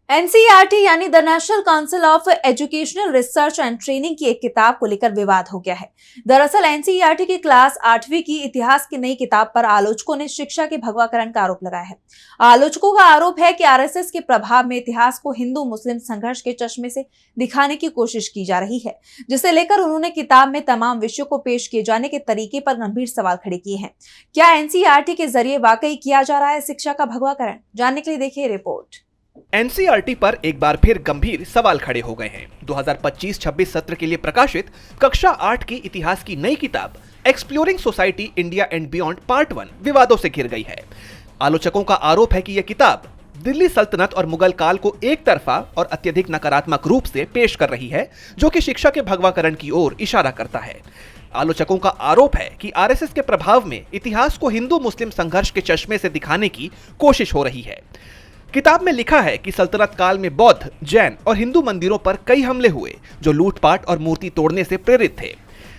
NCERT यानी the national council of educational research and training की एक किताब को लेकर विवाद हो गया है। दरअसल एनसीईआरटी की क्लास 8वीं की इतिहास की नई किताब पर आलोचकों ने शिक्षा के भगवाकरण का आरोप लगाया है। आलोचकों का आरोप है कि आरएसएस के प्रभाव में इतिहास को हिंदू मुस्लिम संघर्ष के चश्मे से दिखाने की कोशिश की जा रही है, जिसे लेकर उन्होंने किताब में तमाम विषयों को पेश किए जाने के तरीके पर गंभीर सवाल खड़े किए हैं। क्या एनसीईआरटी के जरिए वाकई किया जा रहा है शिक्षा का भगवाकरण? जानने के लिए देखिए रिपोर्ट। एनसीईआरटी पर एक बार फिर गंभीर सवाल खड़े हो गए हैं। 2025-26 सत्र के लिए प्रकाशित कक्षा 8 की इतिहास की नई किताब exploring society India and beyond part 1 विवादों से घिर गई है। आलोचकों का आरोप है कि यह किताब दिल्ली सल्तनत और मुगल काल को एक तरफा और अत्यधिक नकारात्मक रूप से पेश कर रही है, जो कि शिक्षा के भगवाकरण की ओर इशारा करता है। आलोचकों का आरोप है कि आरएसएस के प्रभाव में इतिहास को हिंदू मुस्लिम संघर्ष के चश्मे से दिखाने की कोशिश हो रही है। किताब में लिखा है कि सल्तनत काल में बौद्ध, जैन और हिंदू मंदिरों पर कई हमले हुए, जो लूटपाट और मूर्ति तोड़ने से प्रेरित थे।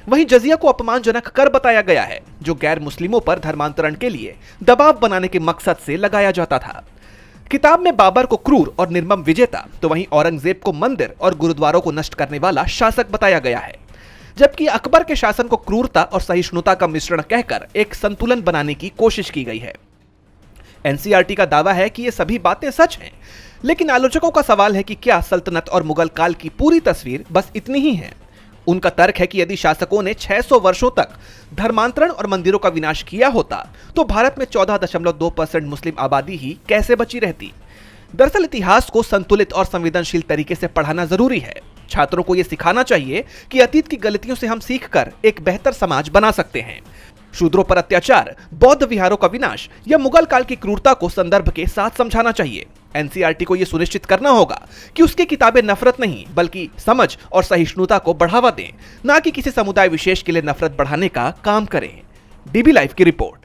वहीं जजिया को अपमानजनक कर बताया गया है, जो गैर मुस्लिमों पर धर्मांतरण के लिए दबाव बनाने के मकसद से लगाया जाता था। किताब में बाबर को क्रूर और निर्मम विजेता, तो वहीं औरंगजेब को मंदिर और गुरुद्वारों को नष्ट करने वाला शासक बताया गया है, जबकि अकबर के शासन को क्रूरता और सहिष्णुता का मिश्रण कहकर एक संतुलन बनाने की कोशिश की गई है। एनसीईआरटी का दावा है कि ये सभी बातें सच हैं, लेकिन आलोचकों का सवाल है कि क्या सल्तनत और मुगल काल की पूरी तस्वीर बस इतनी ही है। उनका तर्क है कि यदि शासकों ने 600 वर्षों तक धर्मांतरण और मंदिरों का विनाश किया होता, तो भारत में 14.2% मुस्लिम आबादी ही कैसे बची रहती। दरअसल इतिहास को संतुलित और संवेदनशील तरीके से पढ़ाना जरूरी है। छात्रों को यह सिखाना चाहिए कि अतीत की गलतियों से हम सीखकर एक बेहतर समाज बना सकते हैं। शूद्रों पर अत्याचार, बौद्ध विहारों का विनाश या मुगल काल की क्रूरता को संदर्भ के साथ समझाना चाहिए। एनसीईआरटी को यह सुनिश्चित करना होगा कि उसकी किताबें नफरत नहीं बल्कि समझ और सहिष्णुता को बढ़ावा दें, न कि किसी समुदाय विशेष के लिए नफरत बढ़ाने का काम करें। डीबी लाइव की रिपोर्ट।